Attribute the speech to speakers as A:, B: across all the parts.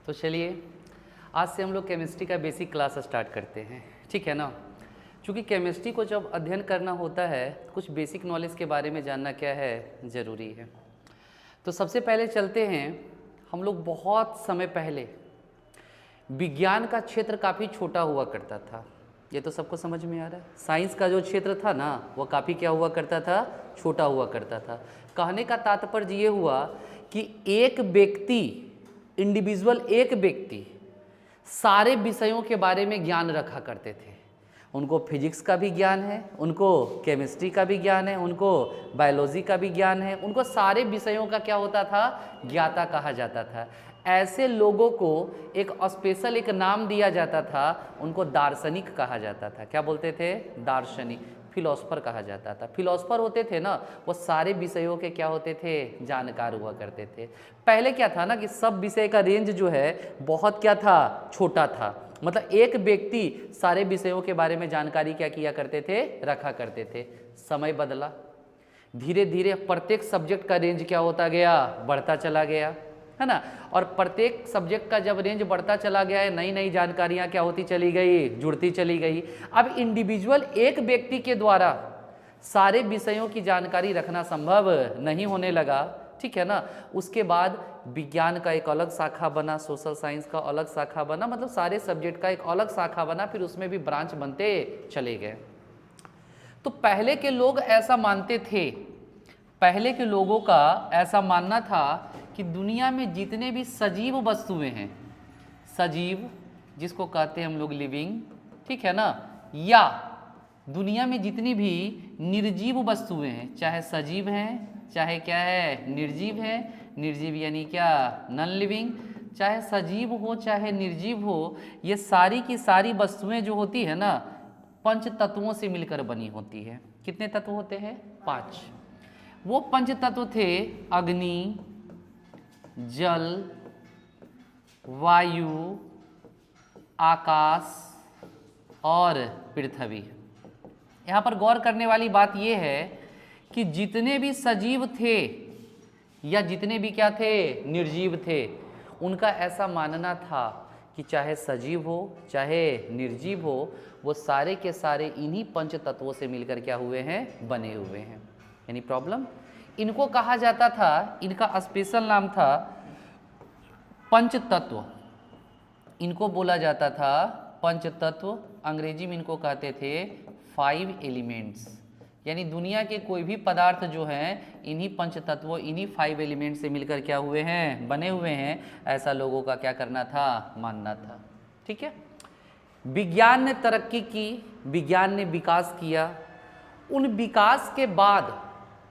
A: तो चलिए आज से हम लोग केमिस्ट्री का बेसिक क्लास स्टार्ट करते हैं, ठीक है ना। क्योंकि केमिस्ट्री को जब अध्ययन करना होता है कुछ बेसिक नॉलेज के बारे में जानना क्या है, ज़रूरी है। तो सबसे पहले चलते हैं, हम लोग बहुत समय पहले विज्ञान का क्षेत्र काफ़ी छोटा हुआ करता था। ये तो सबको समझ में आ रहा है। साइंस का जो क्षेत्र था ना वो काफ़ी क्या हुआ करता था, छोटा हुआ करता था। कहने का तात्पर्य ये हुआ कि एक व्यक्ति, इंडिविजुअल एक व्यक्ति सारे विषयों के बारे में ज्ञान रखा करते थे। उनको फिजिक्स का भी ज्ञान है, उनको केमिस्ट्री का भी ज्ञान है, उनको बायोलॉजी का भी ज्ञान है, उनको सारे विषयों का क्या होता था, ज्ञाता कहा जाता था। ऐसे लोगों को एक स्पेशल एक नाम दिया जाता था, उनको दार्शनिक कहा जाता था। क्या बोलते थे, दार्शनिक, फिलोसफर कहा जाता था। फिलोसफर होते थे ना वो सारे विषयों के क्या होते थे, जानकार हुआ करते थे। पहले क्या था ना कि सब विषय का रेंज जो है बहुत क्या था, छोटा था। मतलब एक व्यक्ति सारे विषयों के बारे में जानकारी क्या किया करते थे, रखा करते थे। समय बदला, धीरे धीरे प्रत्येक सब्जेक्ट का रेंज क्या होता गया, बढ़ता चला गया, है ना। और प्रत्येक सब्जेक्ट का जब रेंज बढ़ता चला गया है, नई नई जानकारियाँ क्या होती चली गई, जुड़ती चली गई। अब इंडिविजुअल एक व्यक्ति के द्वारा सारे विषयों की जानकारी रखना संभव नहीं होने लगा, ठीक है ना। उसके बाद विज्ञान का एक अलग शाखा बना, सोशल साइंस का अलग शाखा बना, मतलब सारे सब्जेक्ट का एक अलग शाखा बना, फिर उसमें भी ब्रांच बनते चले गए। तो पहले के लोग ऐसा मानते थे, पहले के लोगों का ऐसा मानना था कि दुनिया में जितने भी सजीव वस्तुएं हैं, सजीव जिसको कहते हैं हम लोग लिविंग, ठीक है ना, या दुनिया में जितनी भी निर्जीव वस्तुएं हैं, चाहे सजीव हैं चाहे क्या है, निर्जीव है। निर्जीव यानी क्या, नॉन लिविंग। चाहे सजीव हो चाहे निर्जीव हो, ये सारी की सारी वस्तुएं जो होती है ना पंच तत्वों से मिलकर बनी होती है। कितने तत्व होते हैं, 5। वो पंच तत्व थे अग्नि, जल, वायु, आकाश और पृथ्वी। यहाँ पर गौर करने वाली बात यह है कि जितने भी सजीव थे या जितने भी क्या थे, निर्जीव थे, उनका ऐसा मानना था कि चाहे सजीव हो चाहे निर्जीव हो, वो सारे के सारे इन्हीं पंच तत्वों से मिलकर क्या हुए हैं, बने हुए हैं। यानी प्रॉब्लम, इनको कहा जाता था, इनका स्पेशल नाम था पंच तत्व। इनको बोला जाता था पंच तत्व। अंग्रेजी में इनको कहते थे 5 एलिमेंट्स। यानी दुनिया के कोई भी पदार्थ जो हैं इन्हीं पंच तत्वों, इन्हीं 5 एलिमेंट से मिलकर क्या हुए हैं, बने हुए हैं। ऐसा लोगों का क्या करना था, मानना था, ठीक है। विज्ञान ने तरक्की की, विज्ञान ने विकास किया। उन विकास के बाद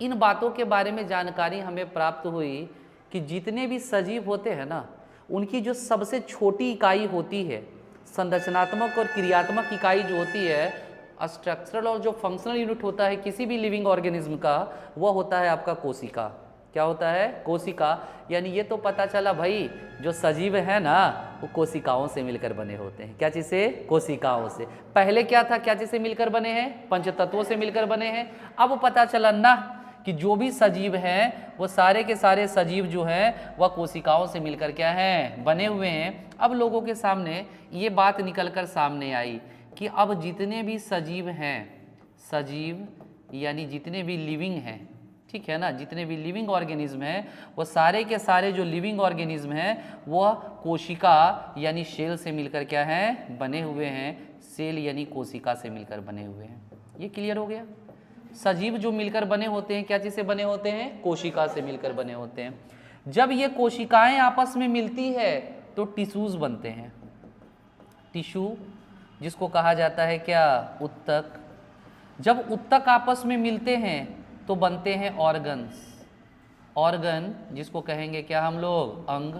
A: इन बातों के बारे में जानकारी हमें प्राप्त हुई कि जितने भी सजीव होते हैं ना, उनकी जो सबसे छोटी इकाई होती है, संरचनात्मक और क्रियात्मक इकाई जो होती है, स्ट्रक्चरल और जो फंक्शनल यूनिट होता है किसी भी लिविंग ऑर्गेनिज्म का, वह होता है आपका कोशिका। क्या होता है, कोशिका। यानी ये तो पता चला भाई जो सजीव है ना वो कोशिकाओं से मिलकर बने होते हैं। क्या चीज़ से, कोशिकाओं से। पहले क्या था, क्या चीज़ से मिलकर बने हैं, पंचतत्वों से मिलकर बने हैं। अब पता चला ना कि जो भी सजीव हैं वो सारे के सारे सजीव जो हैं वह कोशिकाओं से मिलकर क्या हैं, बने हुए हैं। अब लोगों के सामने ये बात निकलकर सामने आई कि अब जितने भी सजीव हैं, सजीव यानी जितने भी लिविंग हैं, ठीक है ना, जितने भी लिविंग ऑर्गेनिज्म हैं, वो सारे के सारे जो लिविंग ऑर्गेनिज्म हैं वह कोशिका यानी सेल से मिलकर क्या हैं, बने हुए हैं। सेल यानी कोशिका से मिलकर बने हुए हैं। ये क्लियर हो गया। सजीव जो मिलकर बने होते हैं, क्या चीज़ से बने होते हैं, कोशिका से मिलकर बने होते हैं। जब ये कोशिकाएं आपस में मिलती है तो टिश्यूज बनते हैं। टिश्यू जिसको कहा जाता है क्या, उत्तक। जब उत्तक आपस में मिलते हैं तो बनते हैं ऑर्गन्स। ऑर्गन जिसको कहेंगे क्या हम लोग, अंग।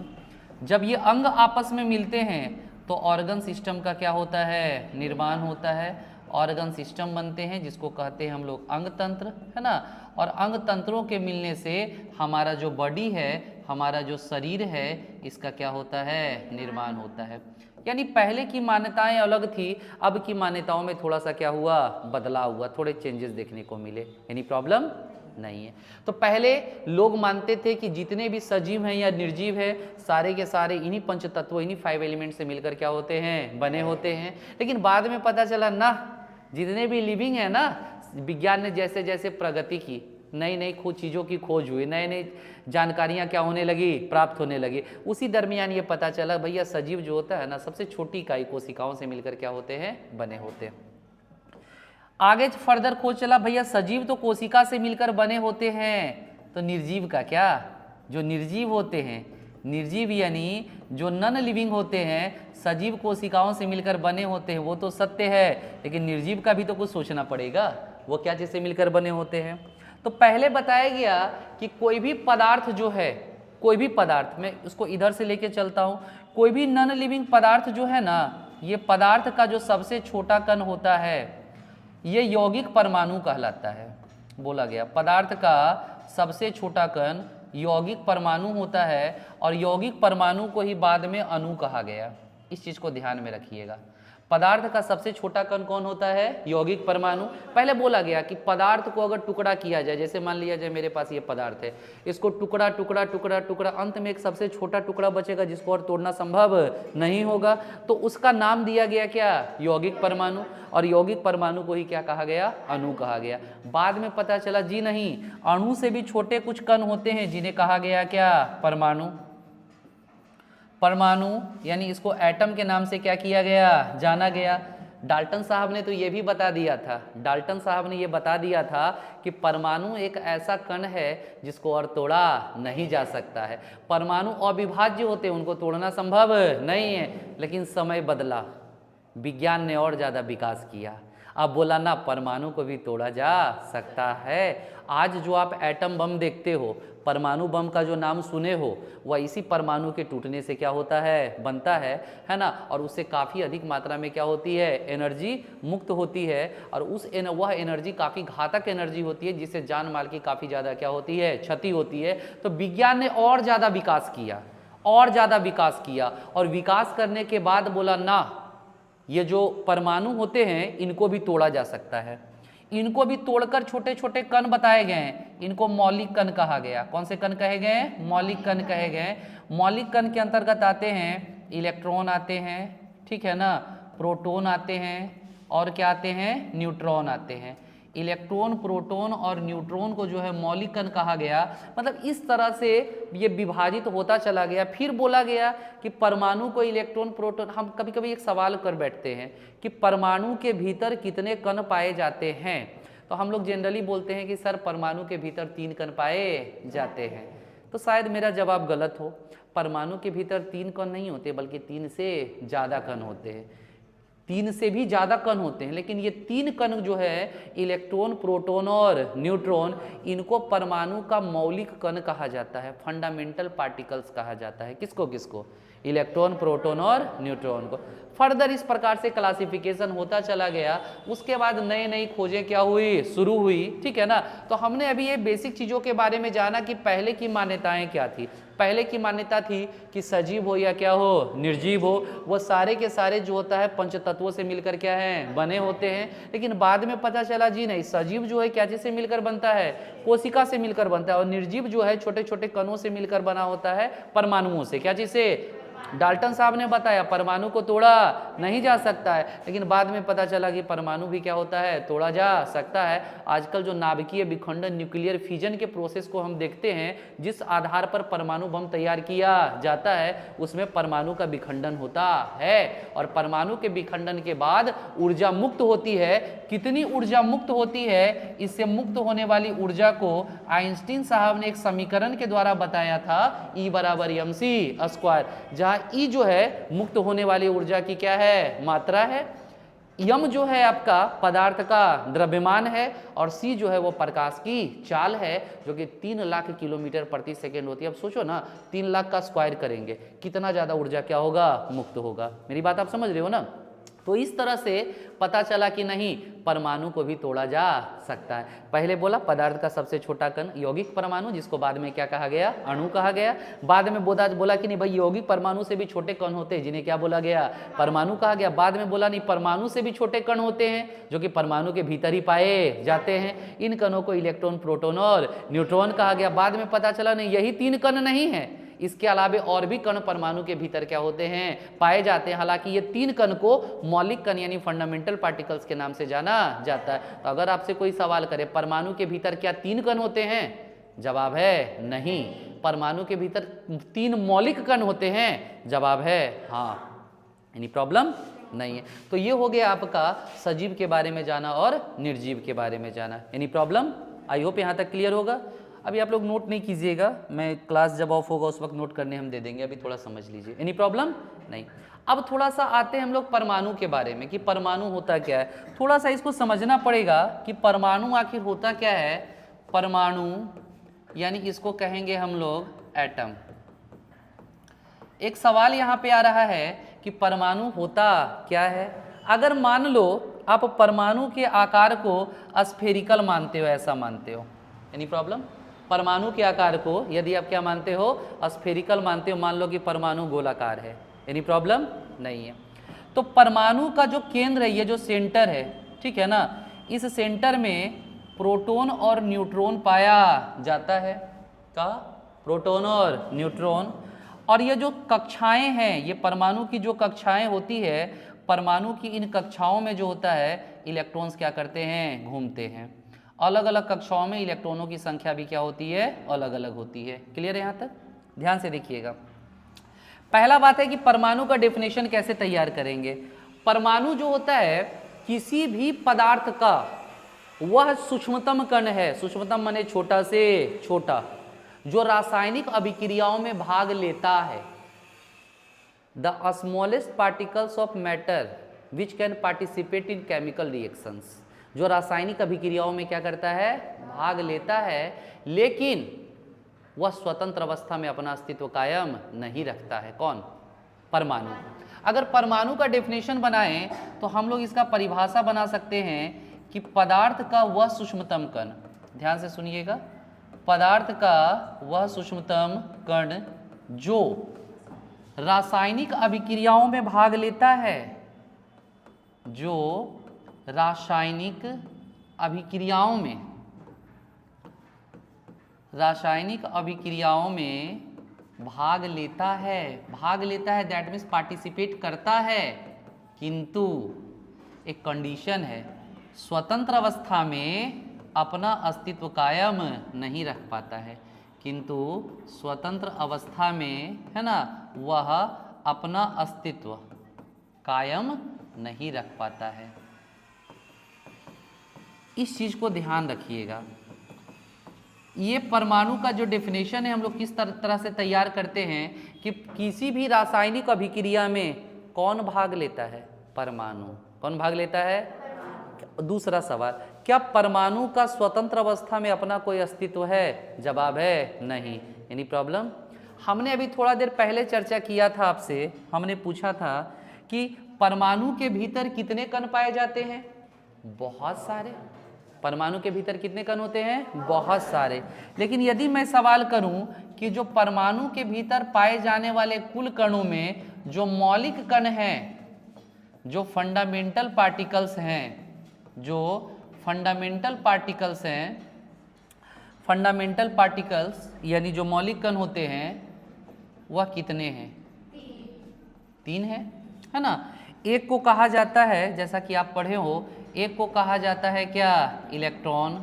A: जब ये अंग आपस में मिलते हैं तो ऑर्गन सिस्टम का क्या होता है, निर्माण होता है। ऑर्गन सिस्टम बनते हैं जिसको कहते हैं हम लोग अंग तंत्र, है ना। और अंग तंत्रों के मिलने से हमारा जो बॉडी है, हमारा जो शरीर है, इसका क्या होता है, निर्माण होता है। यानी पहले की मान्यताएं अलग थी, अब की मान्यताओं में थोड़ा सा क्या हुआ, बदलाव हुआ, थोड़े चेंजेस देखने को मिले। यानी प्रॉब्लम नहीं है। तो पहले लोग मानते थे कि जितने भी सजीव हैं या निर्जीव है सारे के सारे इन्हीं पंच तत्वों, इन्हीं 5 एलिमेंट से मिलकर क्या होते हैं, बने होते हैं। लेकिन बाद में पता चला ना, जितने भी लिविंग है ना, विज्ञान ने जैसे जैसे प्रगति की, नई नई चीज़ों की खोज हुई, नई नई जानकारियां क्या होने लगी, प्राप्त होने लगी, उसी दरमियान ये पता चला भैया सजीव जो होता है ना, सबसे छोटी इकाई कोशिकाओं से मिलकर क्या होते हैं, बने होते हैं। आगे फर्दर खोज चला भैया सजीव तो कोशिका से मिलकर बने होते हैं, तो निर्जीव का क्या, जो निर्जीव होते हैं, निर्जीव यानी जो नॉन लिविंग होते हैं, सजीव कोशिकाओं से मिलकर बने होते हैं, वो तो सत्य है, लेकिन निर्जीव का भी तो कुछ सोचना पड़ेगा, वो क्या चीज़ से मिलकर बने होते हैं। तो पहले बताया गया कि कोई भी पदार्थ जो है, कोई भी पदार्थ, मैं उसको इधर से लेके चलता हूँ, कोई भी नॉन लिविंग पदार्थ जो है ना, ये पदार्थ का जो सबसे छोटा कण होता है ये यौगिक परमाणु कहलाता है। बोला गया पदार्थ का सबसे छोटा कण यौगिक परमाणु होता है, और यौगिक परमाणु को ही बाद में अणु कहा गया। इस चीज़ को ध्यान में रखिएगा, पदार्थ का सबसे छोटा कण कौन होता है, यौगिक परमाणु। पहले बोला गया कि पदार्थ को अगर टुकड़ा किया जाए, जैसे मान लिया जाए मेरे पास ये पदार्थ है, इसको टुकड़ा टुकड़ा टुकड़ा टुकड़ा, अंत में एक सबसे छोटा टुकड़ा बचेगा जिसको और तोड़ना संभव नहीं होगा, तो उसका नाम दिया गया क्या, यौगिक परमाणु। और यौगिक परमाणु को ही क्या कहा गया, अणु कहा गया। बाद में पता चला जी नहीं, अणु से भी छोटे कुछ कण होते हैं जिन्हें कहा गया क्या, परमाणु। परमाणु यानी इसको एटम के नाम से क्या किया गया, जाना गया। डाल्टन साहब ने तो ये भी बता दिया था, डाल्टन साहब ने ये बता दिया था कि परमाणु एक ऐसा कण है जिसको और तोड़ा नहीं जा सकता है। परमाणु अविभाज्य होते हैं, उनको तोड़ना संभव नहीं है, लेकिन समय बदला, विज्ञान ने और ज़्यादा विकास किया, अब बोला ना परमाणु को भी तोड़ा जा सकता है। आज जो आप एटम बम देखते हो, परमाणु बम का जो नाम सुने हो, वह इसी परमाणु के टूटने से क्या होता है, बनता है ना। और उससे काफ़ी अधिक मात्रा में क्या होती है, एनर्जी मुक्त होती है, और वह एनर्जी काफ़ी घातक एनर्जी होती है, जिससे जान माल की काफ़ी ज़्यादा क्या होती है, क्षति होती है। तो विज्ञान ने और ज़्यादा विकास किया, और ज़्यादा विकास किया, और विकास करने के बाद बोला ना, ये जो परमाणु होते हैं इनको भी तोड़ा जा सकता है, इनको भी तोड़कर छोटे छोटे कण बताए गए हैं, इनको मौलिक कण कहा गया। कौन से कण कहे गए, मौलिक कण कहे गए। मौलिक कण के अंतर्गत आते हैं इलेक्ट्रॉन आते हैं, ठीक है ना, प्रोटॉन आते हैं, और क्या आते हैं, न्यूट्रॉन आते हैं। इलेक्ट्रॉन, प्रोटॉन और न्यूट्रॉन को जो है मौलिक कण कहा गया। मतलब इस तरह से ये विभाजित होता चला गया। फिर बोला गया कि परमाणु को इलेक्ट्रॉन, प्रोटॉन, हम कभी कभी एक सवाल कर बैठते हैं कि परमाणु के भीतर कितने कण पाए जाते हैं, तो हम लोग जनरली बोलते हैं कि सर परमाणु के भीतर 3 कण पाए जाते हैं। तो शायद मेरा जवाब गलत हो, परमाणु के भीतर 3 कण नहीं होते, बल्कि 3 से ज़्यादा कण होते हैं, 3 से भी ज़्यादा कण होते हैं। लेकिन ये 3 कण जो है, इलेक्ट्रॉन, प्रोटॉन और न्यूट्रॉन, इनको परमाणु का मौलिक कण कहा जाता है, फंडामेंटल पार्टिकल्स कहा जाता है। किसको किसको, इलेक्ट्रॉन, प्रोटॉन और न्यूट्रॉन को। फर्दर इस प्रकार से क्लासिफिकेशन होता चला गया। उसके बाद नई नई खोजें क्या हुई, शुरू हुई, ठीक है ना। तो हमने अभी ये बेसिक चीज़ों के बारे में जाना कि पहले की मान्यताएं क्या थी। पहले की मान्यता थी कि सजीव हो या क्या हो, निर्जीव हो, वो सारे के सारे जो होता है पंच तत्वों से मिलकर क्या है, बने होते हैं। लेकिन बाद में पता चला जी नहीं, सजीव जो है क्या चीज़ से मिलकर बनता है, कोशिका से मिलकर बनता है, और निर्जीव जो है छोटे छोटे कणों से मिलकर बना होता है, परमाणुओं से। क्या चीज़ से, डाल्टन साहब ने बताया परमाणु को तोड़ा नहीं जा सकता है, लेकिन बाद में पता चला कि परमाणु भी क्या होता है, तोड़ा जा सकता है। आजकल जो नाभिकीय विखंडन, न्यूक्लियर फ्यूजन के प्रोसेस को हम देखते हैं, जिस आधार पर परमाणु बम तैयार किया जाता है, उसमें परमाणु का विखंडन होता है, और परमाणु के विखंडन के बाद ऊर्जा मुक्त होती है। कितनी ऊर्जा मुक्त होती है, इससे मुक्त होने वाली ऊर्जा को आइंस्टीन साहब ने एक समीकरण के द्वारा बताया था, E = mc², जहाँ E जो है मुक्त होने वाली ऊर्जा की क्या है, मात्रा है, m जो है आपका पदार्थ का द्रव्यमान है, और c जो है वो प्रकाश की चाल है, जो कि 3 लाख किलोमीटर प्रति सेकेंड होती है। अब सोचो ना, 3 लाख का स्क्वायर करेंगे, कितना ज़्यादा ऊर्जा क्या होगा, मुक्त होगा। मेरी बात आप समझ रहे हो ना। तो इस तरह से पता चला कि नहीं, परमाणु को भी तोड़ा जा सकता है। पहले बोला पदार्थ का सबसे छोटा कण यौगिक परमाणु, जिसको बाद में क्या कहा गया, अणु कहा गया। बाद में बोला कि नहीं भाई यौगिक परमाणु से भी छोटे कण होते हैं, जिन्हें क्या बोला गया, परमाणु कहा गया। बाद में बोला नहीं, परमाणु से भी छोटे कण होते हैं जो कि परमाणु के भीतर ही पाए जाते हैं। इन कणों को इलेक्ट्रॉन, प्रोटॉन और न्यूट्रॉन कहा गया। बाद में पता चला नहीं, यही 3 कण नहीं है, इसके अलावा और भी कण परमाणु के भीतर क्या होते हैं, पाए जाते हैं। हालांकि ये 3 कण को मौलिक कण यानी फंडामेंटल पार्टिकल्स के नाम से जाना जाता है। तो अगर आपसे कोई सवाल करे परमाणु के भीतर क्या 3 कण होते हैं, जवाब है नहीं। परमाणु के भीतर 3 मौलिक कण होते हैं, जवाब है हाँ। एनी प्रॉब्लम नहीं है। तो ये हो गया आपका सजीव के बारे में जाना और निर्जीव के बारे में जाना। Any problem? आई होप यहाँ तक क्लियर होगा। अभी आप लोग नोट नहीं कीजिएगा, मैं क्लास जब ऑफ होगा उस वक्त नोट करने हम दे देंगे, अभी थोड़ा समझ लीजिए। एनी प्रॉब्लम नहीं। अब थोड़ा सा आते हैं हम लोग परमाणु के बारे में कि परमाणु होता क्या है। थोड़ा सा इसको समझना पड़ेगा कि परमाणु आखिर होता क्या है। परमाणु यानी इसको कहेंगे हम लोग एटम। एक सवाल यहाँ पे आ रहा है कि परमाणु होता क्या है। अगर मान लो आप परमाणु के आकार को स्फेरिकल मानते हो, ऐसा मानते हो, एनी प्रॉब्लम? परमाणु के आकार को यदि आप क्या मानते हो, स्फेरिकल मानते हो, मान लो कि परमाणु गोलाकार है, एनी प्रॉब्लम नहीं है। तो परमाणु का जो केंद्र है, ये जो सेंटर है, ठीक है ना, इस सेंटर में प्रोटॉन और न्यूट्रॉन पाया जाता है। का प्रोटॉन और न्यूट्रॉन। और ये जो कक्षाएं हैं, ये परमाणु की जो कक्षाएं होती है, परमाणु की इन कक्षाओं में जो होता है इलेक्ट्रॉन्स क्या करते हैं, घूमते हैं। अलग अलग कक्षाओं में इलेक्ट्रॉनों की संख्या भी क्या होती है, अलग अलग होती है। क्लियर है यहाँ तक? ध्यान से देखिएगा। पहला बात है कि परमाणु का डेफिनेशन कैसे तैयार करेंगे। परमाणु जो होता है किसी भी पदार्थ का वह सूक्ष्मतम कण है, सूक्ष्मतम माने छोटा से छोटा, जो रासायनिक अभिक्रियाओं में भाग लेता है। The smallest particles of matter which can participate in chemical reactions, जो रासायनिक अभिक्रियाओं में क्या करता है, भाग लेता है, लेकिन वह स्वतंत्र अवस्था में अपना अस्तित्व कायम नहीं रखता है। कौन? परमाणु। अगर परमाणु का डेफिनेशन बनाएं तो हम लोग इसका परिभाषा बना सकते हैं कि पदार्थ का वह सूक्ष्मतम कण, ध्यान से सुनिएगा, पदार्थ का वह सूक्ष्मतम कण जो रासायनिक अभिक्रियाओं में भाग लेता है, जो रासायनिक अभिक्रियाओं में भाग लेता है, दैट मीन्स पार्टिसिपेट करता है, किंतु एक कंडीशन है, स्वतंत्र अवस्था में अपना अस्तित्व कायम नहीं रख पाता है। किंतु स्वतंत्र अवस्था में, है ना, वह अपना अस्तित्व कायम नहीं रख पाता है। इस चीज को ध्यान रखिएगा। ये परमाणु का जो डेफिनेशन है हम लोग किस तरह से तैयार करते हैं कि किसी भी रासायनिक अभिक्रिया में कौन भाग लेता है, परमाणु। कौन भाग लेता है? दूसरा सवाल, क्या परमाणु का स्वतंत्र अवस्था में अपना कोई अस्तित्व है? जवाब है नहीं। Any problem? हमने अभी थोड़ा देर पहले चर्चा किया था आपसे, हमने पूछा था कि परमाणु के भीतर कितने कण पाए जाते हैं? बहुत सारे। परमाणु के भीतर कितने कण होते हैं? बहुत सारे। लेकिन यदि मैं सवाल करूं कि जो परमाणु के भीतर पाए जाने वाले कुल कणों में जो मौलिक कण हैं, जो फंडामेंटल पार्टिकल्स हैं, फंडामेंटल पार्टिकल्स यानी जो मौलिक कण होते हैं, वह कितने हैं? 3 है ना। एक को कहा जाता है, जैसा कि आप पढ़े हो, एक को कहा जाता है क्या? इलेक्ट्रॉन,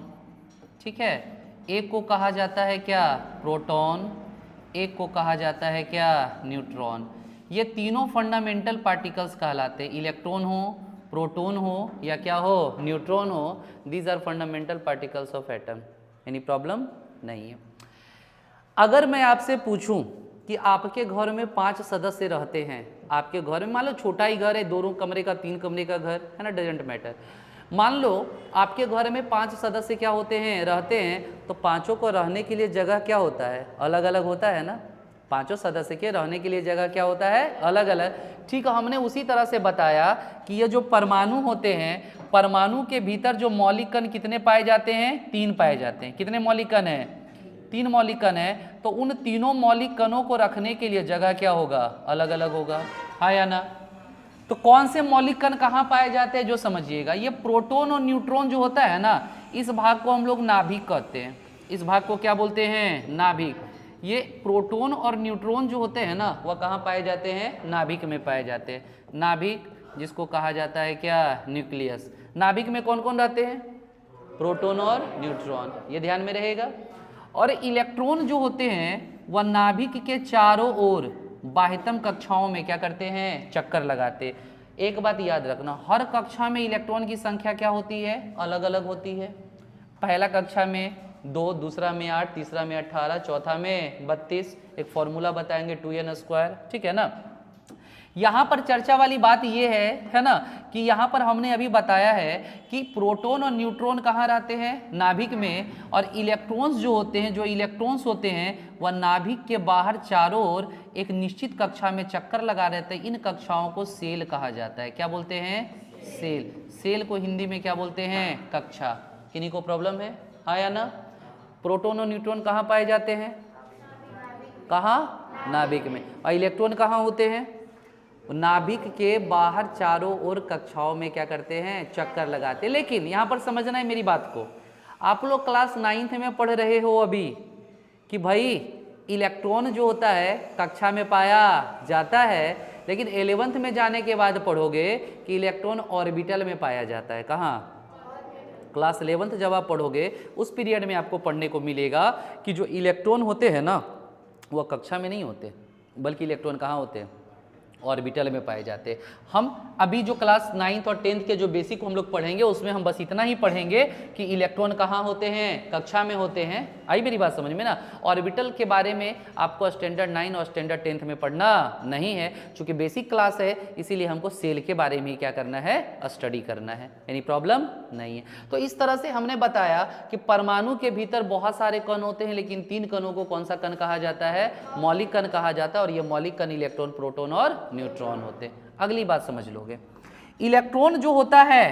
A: ठीक है। एक को कहा जाता है क्या? प्रोटॉन। एक को कहा जाता है क्या? न्यूट्रॉन। ये तीनों फंडामेंटल पार्टिकल्स कहलाते हैं। इलेक्ट्रॉन हो, प्रोटॉन हो या क्या हो, न्यूट्रॉन हो, these are fundamental particles of atom. Any problem नहीं है। अगर मैं आपसे पूछूं कि आपके घर में 5 सदस्य रहते हैं, आपके घर में मान लो छोटा ही घर है, 2 कमरे का 3 कमरे का घर है ना, डजेंट मैटर। मान लो आपके घर में 5 सदस्य क्या होते हैं, रहते हैं, तो पांचों को रहने के लिए जगह क्या होता है? अलग अलग होता है ना। पांचों सदस्य के रहने के लिए जगह क्या होता है, अलग अलग। ठीक है, हमने उसी तरह से बताया कि ये जो परमाणु होते हैं, परमाणु के भीतर जो मौलिक कण कितने पाए जाते हैं, 3 पाए जाते हैं। कितने मौलिक कण हैं, 3 मौलिक कण है। तो उन तीनों मौलिक कणों को रखने के लिए जगह क्या होगा, अलग अलग होगा, हाँ या ना। तो कौन से मौलिक कण कहाँ पाए जाते हैं जो समझिएगा, ये प्रोटॉन और न्यूट्रॉन जो होता है ना, इस भाग को हम लोग नाभिक कहते हैं। इस भाग को क्या बोलते हैं, नाभिक। ये प्रोटॉन और न्यूट्रॉन जो होते हैं ना, वह कहाँ पाए जाते हैं, नाभिक में पाए जाते हैं। नाभिक जिसको कहा जाता है क्या, न्यूक्लियस। नाभिक में कौन कौन रहते हैं, प्रोटॉन और न्यूट्रॉन, ये ध्यान में रहेगा। और इलेक्ट्रॉन जो होते हैं वह नाभिक के चारों ओर बाह्यतम कक्षाओं में क्या करते हैं, चक्कर लगाते। एक बात याद रखना, हर कक्षा में इलेक्ट्रॉन की संख्या क्या होती है, अलग अलग होती है। पहला कक्षा में 2, दूसरा में 8, तीसरा में 18, चौथा में 32। एक फॉर्मूला बताएंगे 2n², ठीक है ना। यहाँ पर चर्चा वाली बात ये है ना, कि यहाँ पर हमने अभी बताया है कि प्रोटॉन और न्यूट्रॉन कहाँ रहते हैं, नाभिक में। और इलेक्ट्रॉन्स जो होते हैं, जो इलेक्ट्रॉन्स होते हैं वह नाभिक के बाहर चारों ओर एक निश्चित कक्षा में चक्कर लगा रहते हैं। इन कक्षाओं को सेल कहा जाता है। क्या बोलते हैं, सेल। सेल को हिंदी में क्या बोलते हैं, कक्षा। किन्हीं को प्रॉब्लम है, हाँ या ना। प्रोटॉन और न्यूट्रॉन कहाँ पाए जाते हैं, कहाँ, नाभिक में। और इलेक्ट्रॉन कहाँ होते हैं, नाभिक के बाहर चारों ओर कक्षाओं में क्या करते हैं, चक्कर लगाते। लेकिन यहाँ पर समझना है मेरी बात को, आप लोग क्लास 9th में पढ़ रहे हो अभी कि भाई इलेक्ट्रॉन जो होता है कक्षा में पाया जाता है, लेकिन 11th में जाने के बाद पढ़ोगे कि इलेक्ट्रॉन ऑर्बिटल में पाया जाता है। कहाँ, क्लास 11th जब आप पढ़ोगे उस पीरियड में आपको पढ़ने को मिलेगा कि जो इलेक्ट्रॉन होते हैं ना, वह कक्षा में नहीं होते, बल्कि इलेक्ट्रॉन कहाँ होते हैं, ऑर्बिटल में पाए जाते हैं। हम अभी जो क्लास 9th और 10th के जो बेसिक हम लोग पढ़ेंगे उसमें हम बस इतना ही पढ़ेंगे कि इलेक्ट्रॉन कहाँ होते हैं, कक्षा में होते हैं। आई मेरी बात समझ में ना। ऑर्बिटल के बारे में आपको स्टैंडर्ड 9 और स्टैंडर्ड 10th में पढ़ना नहीं है, चूंकि बेसिक क्लास है, इसीलिए हमको सेल के बारे में क्या करना है, स्टडी करना है। एनी प्रॉब्लम नहीं है। तो इस तरह से हमने बताया कि परमाणु के भीतर बहुत सारे कण होते हैं, लेकिन 3 कणों को कौन सा कण कहा जाता है, मौलिक कण कहा जाता है। और ये मौलिक कण इलेक्ट्रॉन, प्रोटॉन और न्यूट्रॉन होते हैं। अगली बात समझ लोगे, इलेक्ट्रॉन जो होता है,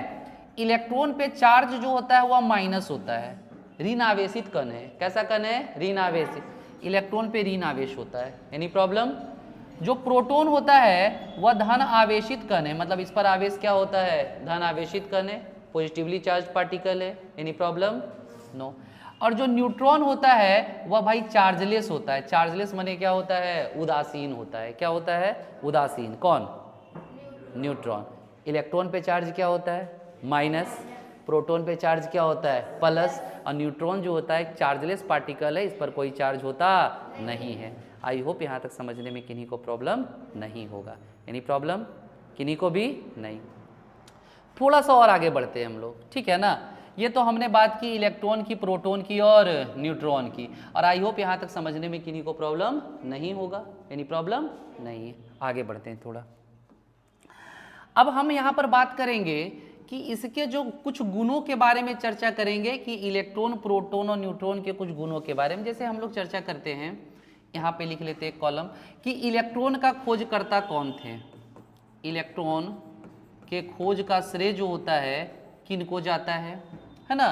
A: इलेक्ट्रॉन पे चार्ज जो होता है वह माइनस होता है, ऋण आवेशित कण है। कैसा कण है, ऋण आवेशित। इलेक्ट्रॉन पे ऋण आवेश होता है। Any problem. जो प्रोटॉन होता है वह धन आवेशित कण है, मतलब इस पर आवेश क्या होता है, धन आवेशित कण है, पॉजिटिवली चार्ज पार्टिकल है। Any problem, no. और जो न्यूट्रॉन होता है वह भाई चार्जलेस होता है। चार्जलेस माने क्या होता है, उदासीन होता है। क्या होता है, उदासीन। कौन, न्यूट्रॉन। इलेक्ट्रॉन पे चार्ज क्या होता है, माइनस। प्रोटॉन पे चार्ज क्या होता है, प्लस। और न्यूट्रॉन जो होता है चार्जलेस पार्टिकल है, इस पर कोई चार्ज होता नहीं है। आई होप यहाँ तक समझने में किन्हीं को प्रॉब्लम नहीं होगा। एनी प्रॉब्लम, किन्हीं को भी नहीं। थोड़ा सा और आगे बढ़ते हैं हम लोग, ठीक है ना। ये तो हमने बात की इलेक्ट्रॉन की, प्रोटॉन की और न्यूट्रॉन की, और आई होप यहाँ तक समझने में किन्हीं को प्रॉब्लम नहीं होगा। एनी प्रॉब्लम नहीं है। आगे बढ़ते हैं थोड़ा। अब हम यहाँ पर बात करेंगे कि इसके जो कुछ गुणों के बारे में चर्चा करेंगे, कि इलेक्ट्रॉन, प्रोटॉन और न्यूट्रॉन के कुछ गुणों के बारे में। जैसे हम लोग चर्चा करते हैं, यहाँ पे लिख लेते हैं कॉलम, कि इलेक्ट्रॉन का खोजकर्ता कौन थे। इलेक्ट्रॉन के खोज का श्रेय जो होता है किनको जाता है ना।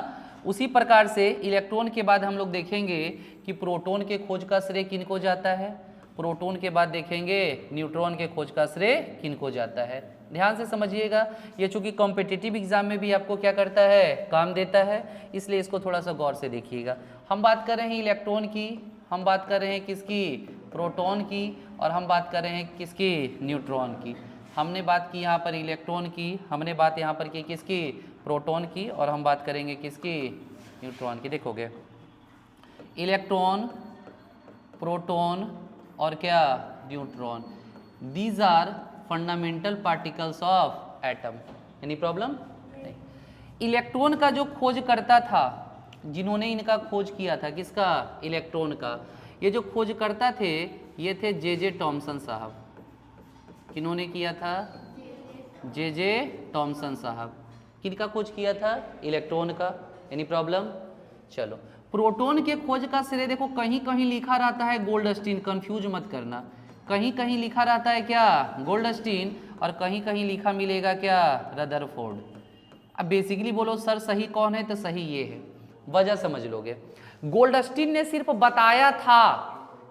A: उसी प्रकार से इलेक्ट्रॉन के बाद हम लोग देखेंगे कि प्रोटॉन के खोज का श्रेय किनको जाता है। प्रोटॉन के बाद देखेंगे न्यूट्रॉन के खोज का श्रेय किनको जाता है। ध्यान से समझिएगा, ये चूंकि कॉम्पिटिटिव एग्जाम में भी आपको क्या करता है, काम देता है, इसलिए इसको थोड़ा सा गौर से देखिएगा। हम बात कर रहे हैं इलेक्ट्रॉन की, हम बात कर रहे हैं किसकी, प्रोटॉन की, और हम बात कर रहे हैं किसकी, न्यूट्रॉन की। हमने बात की यहाँ पर इलेक्ट्रॉन की, हमने बात यहाँ पर की किसकी, प्रोटॉन की, और हम बात करेंगे किसकी, न्यूट्रॉन की। देखोगे इलेक्ट्रॉन, प्रोटॉन और क्या, neutron, these are fundamental particles of atom. Any problem नहीं। इलेक्ट्रॉन का जो खोज करता था, जिन्होंने इनका खोज किया था, किसका, इलेक्ट्रॉन का, ये जो खोजकर्ता थे ये थे जे टॉमसन साहब। किन्होंने किया था, जे टॉमसन साहब। किनका खोज किया था, इलेक्ट्रॉन का। Any problem. चलो, प्रोटॉन के खोज का श्रेय देखो कहीं कहीं लिखा रहता है गोल्डस्टीन, कंफ्यूज मत करना, कहीं कहीं लिखा रहता है क्या गोल्डस्टीन और कहीं कहीं लिखा मिलेगा क्या रदरफोर्ड। अब बेसिकली बोलो सर सही कौन है, तो सही ये है, वजह समझ लोगे। गोल्डस्टीन ने सिर्फ बताया था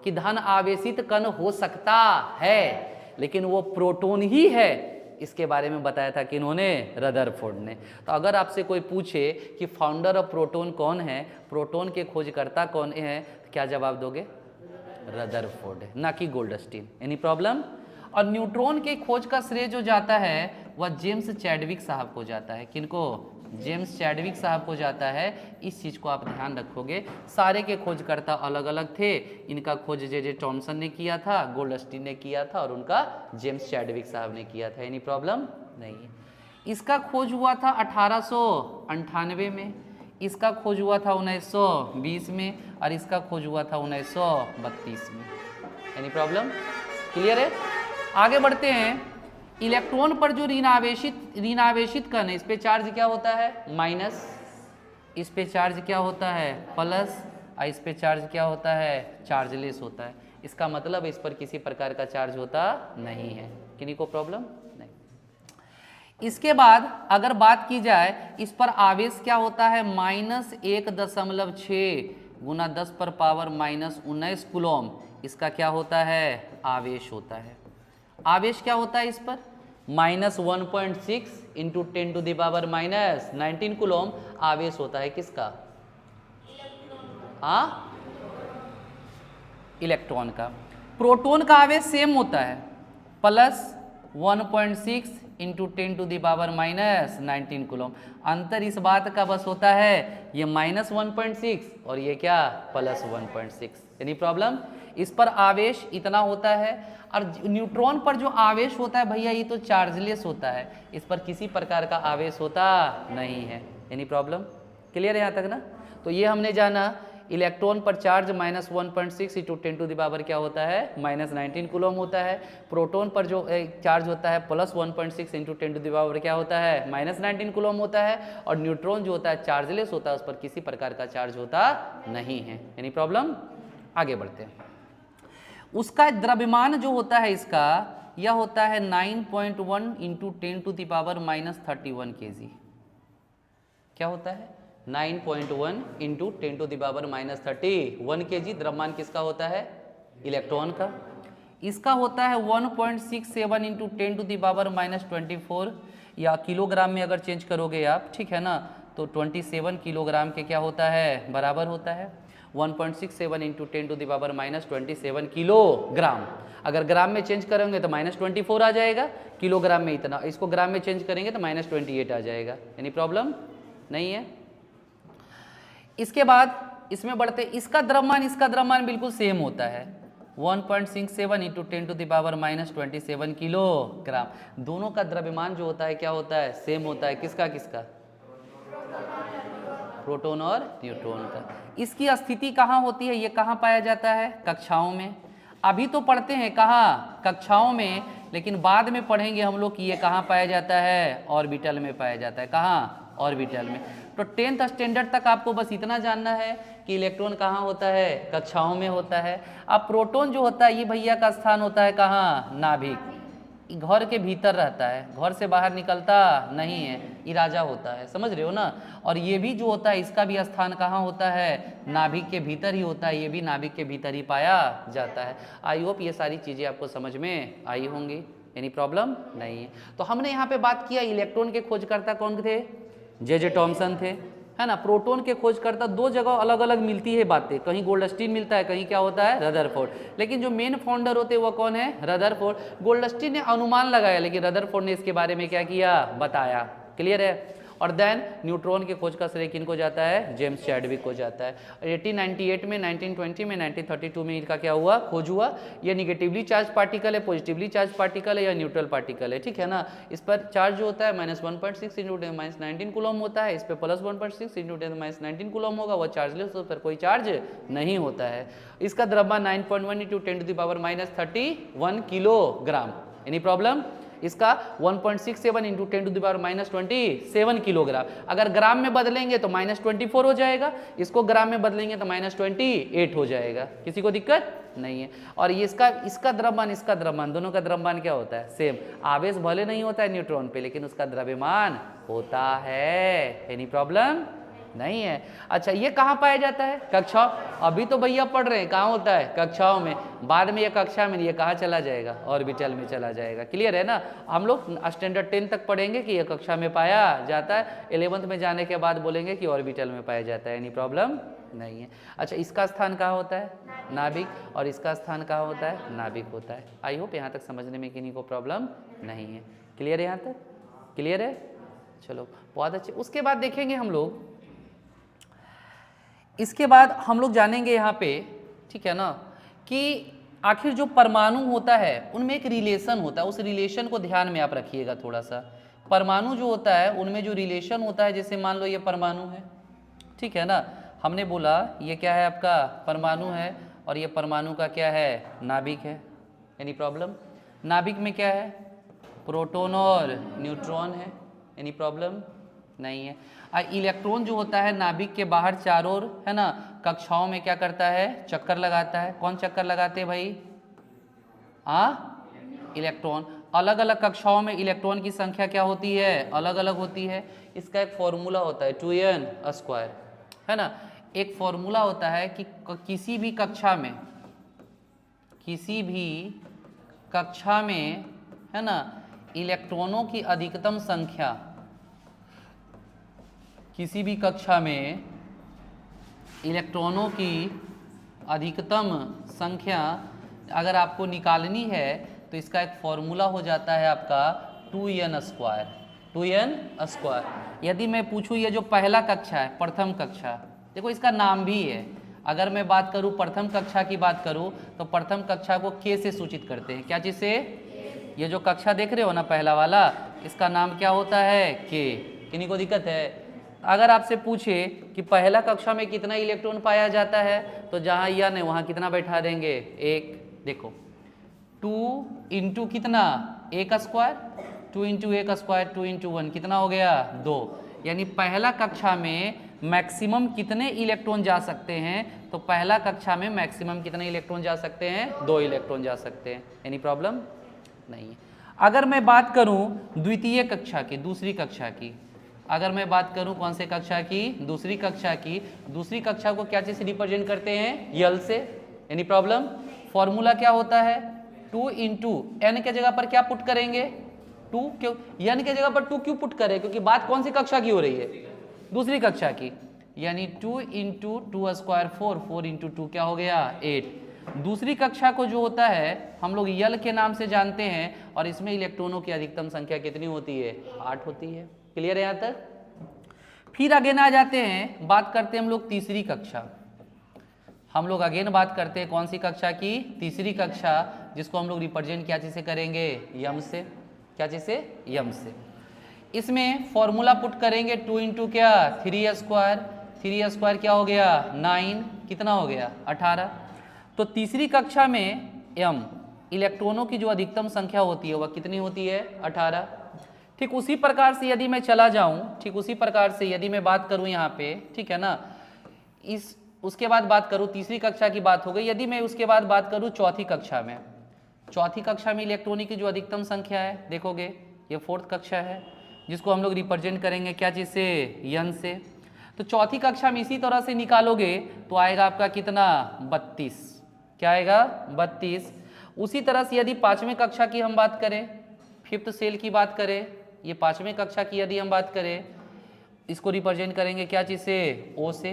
A: कि धन आवेशित कण हो सकता है, लेकिन वो प्रोटॉन ही है इसके बारे में बताया था कि इन्होंने रदरफोर्ड ने। तो अगर आपसे कोई पूछे कि फाउंडर ऑफ प्रोटॉन कौन है, प्रोटॉन के खोजकर्ता कौन है, तो क्या जवाब दोगे? रदरफोर्ड है, ना कि गोल्डस्टीन। Any problem? और न्यूट्रॉन के खोज का श्रेय जो जाता है वह जेम्स चैडविक साहब को जाता है। किनको? जेम्स चैडविक साहब को जाता है। इस चीज़ को आप ध्यान रखोगे। सारे के खोजकर्ता अलग अलग थे, इनका खोज जे टॉमसन ने किया था, गोल्डस्टीन ने किया था और उनका जेम्स चैडविक साहब ने किया था। Any problem? नहीं है। इसका खोज हुआ था 1898 में, इसका खोज हुआ था 1920 में और इसका खोज हुआ था 1932 में। Any problem? क्लियर है? आगे बढ़ते हैं। इलेक्ट्रॉन पर जो ऋण आवेशित कण है, इस पे चार्ज क्या होता है? माइनस, इस पे चार्ज क्या होता है? प्लस, और इस पे चार्ज क्या होता है? चार्जलेस होता है। इसका मतलब इस पर किसी प्रकार का चार्ज होता नहीं है। किन्हीं को प्रॉब्लम नहीं। इसके बाद अगर बात की जाए, इस पर आवेश क्या होता है? -1.6 गुना 10 पर पावर -19 कूलम इसका क्या होता है? आवेश होता है। आवेश क्या होता है इस पर? -1.6 इंटू 10⁻⁻19 कूलम आवेश होता है। किसका? इलेक्ट्रॉन का। प्रोटॉन का आवेश सेम होता है, +1.6 इंटू 10⁻⁻19 कूलम। अंतर इस बात का बस होता है ये -1.6 और ये क्या +1.6। यानी प्रॉब्लम? इस पर आवेश इतना होता है और न्यूट्रॉन पर जो आवेश होता है भैया ये तो चार्जलेस होता है, इस पर किसी प्रकार का आवेश होता नहीं है। यानी प्रॉब्लम? क्लियर है यहाँ तक ना? तो ये हमने जाना इलेक्ट्रॉन पर चार्ज -1.6 इंटू 10⁻⁻ क्या होता है? -19 कूलम होता है। प्रोटॉन पर जो चार्ज होता है +1.6 इंटू 10⁻⁻ क्या होता है? -19 कूलम होता है। और न्यूट्रॉन जो होता है चार्जलेस होता है, उस पर किसी प्रकार का चार्ज होता नहीं है। यानी प्रॉब्लम? आगे बढ़ते हैं। उसका द्रव्यमान जो होता है इसका, यह होता है 9.1 इंटू 10⁻⁻31 kg। क्या होता है? 9.1 इंटू 10⁻⁻31 kg द्रव्यमान किसका होता है? इलेक्ट्रॉन का। इसका होता है 1.67 इंटू 10⁻⁻24 या किलोग्राम में अगर चेंज करोगे आप, ठीक है ना, तो 27 किलोग्राम के क्या होता है? बराबर होता है। 1.67 इंटू 10⁻⁻27 किलोग्राम। अगर ग्राम में चेंज करेंगे तो -24 आ जाएगा, किलोग्राम में इतना, इसको ग्राम में चेंज करेंगे तो -28 आ जाएगा। यानी प्रॉब्लम नहीं है। इसके बाद इसमें बढ़ते, इसका द्रव्यमान बिल्कुल सेम होता है, 1.67 इंटू 10⁻⁻27 किलोग्राम। दोनों का द्रव्यमान जो होता है क्या होता है? सेम होता है। किसका किसका? प्रोटॉन और न्यूट्रॉन का। इसकी स्थिति कहाँ होती है? ये कहाँ पाया जाता है? कक्षाओं में। अभी तो पढ़ते हैं कहाँ? कक्षाओं में, लेकिन बाद में पढ़ेंगे हम लोग कि ये कहाँ पाया जाता है? ऑर्बिटल में पाया जाता है। कहाँ? ऑर्बिटल में। तो 10th स्टैंडर्ड तक आपको बस इतना जानना है कि इलेक्ट्रॉन कहाँ होता है? कक्षाओं में होता है। अब प्रोटॉन जो होता है ये भैया का स्थान होता है कहाँ? नाभिक। घर के भीतर रहता है, घर से बाहर निकलता नहीं है, ये राजा होता है। समझ रहे हो ना? और ये भी जो होता है इसका भी स्थान कहाँ होता है? नाभिक के भीतर ही होता है। ये भी नाभिक के भीतर ही पाया जाता है। आई होप ये सारी चीज़ें आपको समझ में आई होंगी। एनी प्रॉब्लम नहीं है। तो हमने यहाँ पे बात किया इलेक्ट्रॉन के खोजकर्ता कौन थे? जे टॉमसन थे, है ना। प्रोटॉन के खोजकर्ता दो जगह अलग अलग मिलती है बातें, कहीं गोल्डस्टीन मिलता है, कहीं क्या होता है? रदरफोर्ड। लेकिन जो मेन फाउंडर होते हैं वो कौन है? रदरफोर्ड। गोल्डस्टीन ने अनुमान लगाया, लेकिन रदरफोर्ड ने इसके बारे में क्या किया? बताया। क्लियर है? और देन न्यूट्रॉन के खोज का श्रेय किनको जाता है? जेम्स चैडविक को जाता है। 1898 में, 1920 में, 1932 में इनका क्या हुआ? खोज हुआ। ये निगेटिवली चार्ज पार्टिकल है, पॉजिटिवली चार्ज पार्टिकल है या न्यूट्रल पार्टिकल है, ठीक है ना। इस पर चार्ज जो होता है -1.6 इंटू 10⁻19 कूलम होता है, इस पर +1.6 इंटू 10⁻19 कूलम होगा, वह चार्जलेस, उस पर कोई चार्ज नहीं होता है। इसका द्रव्यमान 9.1 इंटू 10⁻31 किलोग्राम। Any problem? इसका 1.67 इंटू 10⁻⁻27 किलोग्राम। अगर ग्राम में बदलेंगे तो -24 हो जाएगा, इसको ग्राम में बदलेंगे तो -28 हो जाएगा। किसी को दिक्कत नहीं है। और ये इसका द्रव्यमान दोनों का द्रव्यमान क्या होता है? सेम। आवेश भले नहीं होता है न्यूट्रॉन पे, लेकिन उसका द्रव्यमान होता है। एनी प्रॉब्लम नहीं है। अच्छा, ये कहाँ पाया जाता है? कक्षाओं। अभी तो भैया पढ़ रहे हैं, कहाँ होता है? कक्षाओं में। बाद में ये कक्षा में, ये कहाँ चला जाएगा? ऑर्बिटल में चला जाएगा। क्लियर है ना? हम लोग स्टैंडर्ड 10 तक पढ़ेंगे कि ये कक्षा में पाया जाता है, 11th में जाने के बाद बोलेंगे कि ऑर्बिटल में पाया जाता है। एनी प्रॉब्लम नहीं है। अच्छा, इसका स्थान कहाँ होता है? नाभिक। और इसका स्थान कहाँ होता है? नाभिक होता है। आई होप यहाँ तक समझने में किन्हीं को प्रॉब्लम नहीं है। क्लियर है? यहाँ तक क्लियर है? चलो बहुत अच्छे। उसके बाद देखेंगे हम लोग, इसके बाद हम लोग जानेंगे यहाँ पे, ठीक है ना, कि आखिर जो परमाणु होता है उनमें एक रिलेशन होता है। उस रिलेशन को ध्यान में आप रखिएगा थोड़ा सा। परमाणु जो होता है उनमें जो रिलेशन होता है, जैसे मान लो ये परमाणु है, ठीक है ना, हमने बोला ये क्या है? आपका परमाणु है। और ये परमाणु का क्या है? नाभिक है। Any problem? नाभिक में क्या है? प्रोटॉन और न्यूट्रॉन है। एनी प्रॉब्लम नहीं है। इलेक्ट्रॉन जो होता है नाभिक के बाहर चारों ओर, है ना, कक्षाओं में क्या करता है? चक्कर लगाता है। कौन चक्कर लगाते हैं भाई? इलेक्ट्रॉन। अलग अलग कक्षाओं में इलेक्ट्रॉन की संख्या क्या होती है? अलग अलग होती है। इसका एक फॉर्मूला होता है 2n², है ना। एक फॉर्मूला होता है कि किसी भी कक्षा में, है ना, इलेक्ट्रॉनों की अधिकतम संख्या, किसी भी कक्षा में इलेक्ट्रॉनों की अधिकतम संख्या अगर आपको निकालनी है तो इसका एक फॉर्मूला हो जाता है आपका 2n²। यदि मैं पूछूं ये जो पहला कक्षा है, प्रथम कक्षा, देखो इसका नाम भी है। अगर मैं बात करूं प्रथम कक्षा की बात करूं तो प्रथम कक्षा को के से सूचित करते हैं। क्या चीज से? ये जो कक्षा देख रहे हो ना, पहला वाला, इसका नाम क्या होता है? के। किन्हीं को दिक्कत है? अगर आपसे पूछे कि पहला कक्षा में कितना इलेक्ट्रॉन पाया जाता है, तो जहां यन है वहां कितना बैठा देंगे? 1। देखो 2 इंटू कितना? 1²। 2 इंटू 1², 2 इंटू 1 कितना हो गया? 2। यानी पहला कक्षा में मैक्सिमम कितने इलेक्ट्रॉन जा सकते हैं? तो पहला कक्षा में मैक्सिमम कितने इलेक्ट्रॉन जा सकते हैं? 2 इलेक्ट्रॉन जा सकते हैं। एनी प्रॉब्लम नहीं है। अगर मैं बात करूं द्वितीय कक्षा की, दूसरी कक्षा की, अगर मैं बात करूं कौन से कक्षा की? दूसरी कक्षा की। दूसरी कक्षा को क्या चीज से रिप्रेजेंट करते हैं? यल से। Any problem? फॉर्मूला क्या होता है? 2 इंटू एन के जगह पर क्या पुट करेंगे? 2। क्यों एन के जगह पर 2 क्यों पुट करें? क्योंकि बात कौन सी कक्षा की हो रही है? दूसरी कक्षा की। यानी 2 इंटू 2² 4, 4 इंटू 2 क्या हो गया? 8। दूसरी कक्षा को जो होता है हम लोग यल के नाम से जानते हैं, और इसमें इलेक्ट्रॉनों की अधिकतम संख्या कितनी होती है? 8 होती है। क्लियर है यहाँ तक? फिर अगेन आ जाते हैं, बात करते हैं हम लोग तीसरी कक्षा। हम लोग अगेन बात करते हैं कौन सी कक्षा की? तीसरी कक्षा, जिसको हम लोग रिप्रेजेंट क्या चीज से करेंगे? यम से। क्या चीज से? यम से। इसमें फॉर्मूला पुट करेंगे 2 इंटू क्या? 3² 3² क्या हो गया? 9। कितना हो गया? 18। तो तीसरी कक्षा में यम इलेक्ट्रॉनों की जो अधिकतम संख्या होती है वह कितनी होती है? 18। ठीक उसी प्रकार से यदि मैं चला जाऊं, ठीक उसी प्रकार से यदि मैं बात करूं यहाँ पे, ठीक है ना, उसके बाद बात करूं, तीसरी कक्षा की बात हो गई। यदि मैं उसके बाद बात करूं चौथी कक्षा में, चौथी कक्षा में इलेक्ट्रॉनों की जो अधिकतम संख्या है, देखोगे ये 4th कक्षा है, जिसको हम लोग रिप्रेजेंट करेंगे क्या चीज से? यन से। तो चौथी कक्षा में इसी तरह से निकालोगे तो आएगा आपका कितना? 32। क्या आएगा? 32। उसी तरह से यदि 5वीं कक्षा की हम बात करें, 5th सेल की बात करें, ये 5वीं कक्षा की यदि हम बात करें, इसको रिप्रेजेंट करेंगे क्या चीज से? ओ से,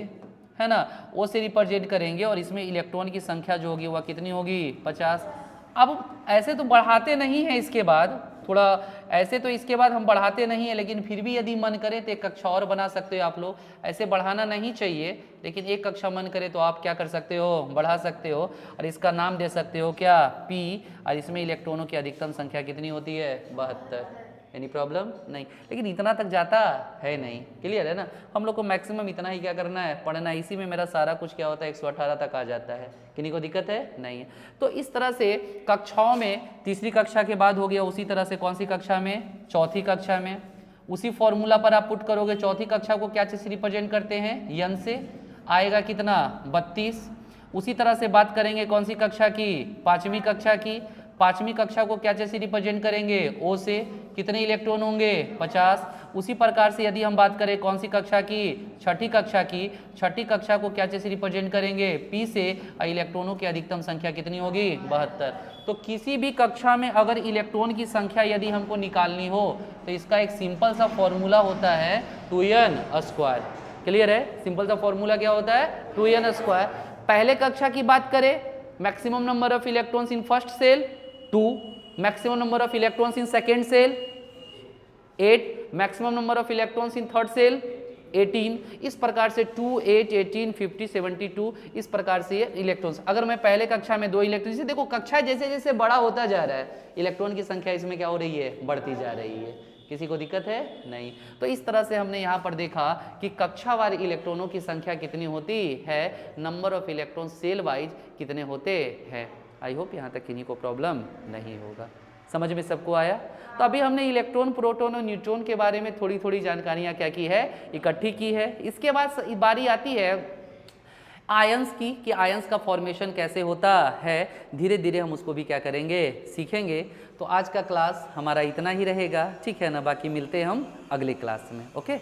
A: है ना, ओ से रिप्रेजेंट करेंगे। और इसमें इलेक्ट्रॉन की संख्या जो होगी वह कितनी होगी? 50। अब ऐसे तो बढ़ाते नहीं है, इसके बाद थोड़ा ऐसे तो इसके बाद हम बढ़ाते नहीं है, लेकिन फिर भी यदि मन करे तो एक कक्षा और बना सकते हो आप लोग। ऐसे बढ़ाना नहीं चाहिए, लेकिन एक कक्षा मन करे तो आप क्या कर सकते हो? बढ़ा सकते हो। और इसका नाम दे सकते हो क्या? पी। और इसमें इलेक्ट्रॉनों की अधिकतम संख्या कितनी होती है? 72। एनी प्रॉब्लम नहीं, लेकिन इतना तक जाता है नहीं, क्लियर है ना। हम लोग को मैक्सिमम इतना ही क्या करना है, पढ़ना है। इसी में मेरा सारा कुछ क्या होता है 118 तक आ जाता है, किन्हीं को दिक्कत है नहीं है। तो इस तरह से कक्षाओं में तीसरी कक्षा के बाद हो गया, उसी तरह से कौन सी कक्षा में, चौथी कक्षा में उसी फॉर्मूला पर आप पुट करोगे। चौथी कक्षा को क्या चीज से रिप्रेजेंट करते हैं, यन से, आएगा कितना 32। उसी तरह से बात करेंगे कौन सी कक्षा की, पांचवी कक्षा की। पांचवी कक्षा को क्या जैसे रिप्रेजेंट करेंगे, ओ से, कितने इलेक्ट्रॉन होंगे 50। उसी प्रकार से यदि हम बात करें कौन सी कक्षा की, छठी कक्षा की, छठी कक्षा को क्या जैसे रिप्रेजेंट करेंगे, पी से, और इलेक्ट्रॉनों की अधिकतम संख्या कितनी होगी 72। तो किसी भी कक्षा में अगर इलेक्ट्रॉन की संख्या यदि हमको निकालनी हो तो इसका एक सिंपल सा फॉर्मूला होता है 2n²। क्लियर है, सिंपल सा फॉर्मूला क्या होता है 2n²। पहले कक्षा की बात करें, maximum number of electrons in first shell 2, maximum number of electrons in second shell 8, maximum number of electrons in third shell 18। इस प्रकार से 2, 8, 18, 50, 72 इस प्रकार से ये इलेक्ट्रॉन्स। अगर मैं पहले कक्षा में 2 इलेक्ट्रॉन, से देखो कक्षा जैसे जैसे बड़ा होता जा रहा है इलेक्ट्रॉन की संख्या इसमें क्या हो रही है, बढ़ती जा रही है। किसी को दिक्कत है नहीं। तो इस तरह से हमने यहाँ पर देखा कि कक्षावार इलेक्ट्रॉनों की संख्या कितनी होती है, number of electron shell wise कितने होते हैं। आई होप यहाँ तक किन्हीं को प्रॉब्लम नहीं होगा, समझ में सबको आया। तो अभी हमने इलेक्ट्रॉन, प्रोटॉन और न्यूट्रॉन के बारे में थोड़ी थोड़ी जानकारियाँ क्या की है, इकट्ठी की है। इसके बाद बारी आती है आयंस की, कि आयंस का फॉर्मेशन कैसे होता है। धीरे धीरे हम उसको भी क्या करेंगे, सीखेंगे। तो आज का क्लास हमारा इतना ही रहेगा, ठीक है ना। बाकी मिलते हैं हम अगली क्लास में, ओके।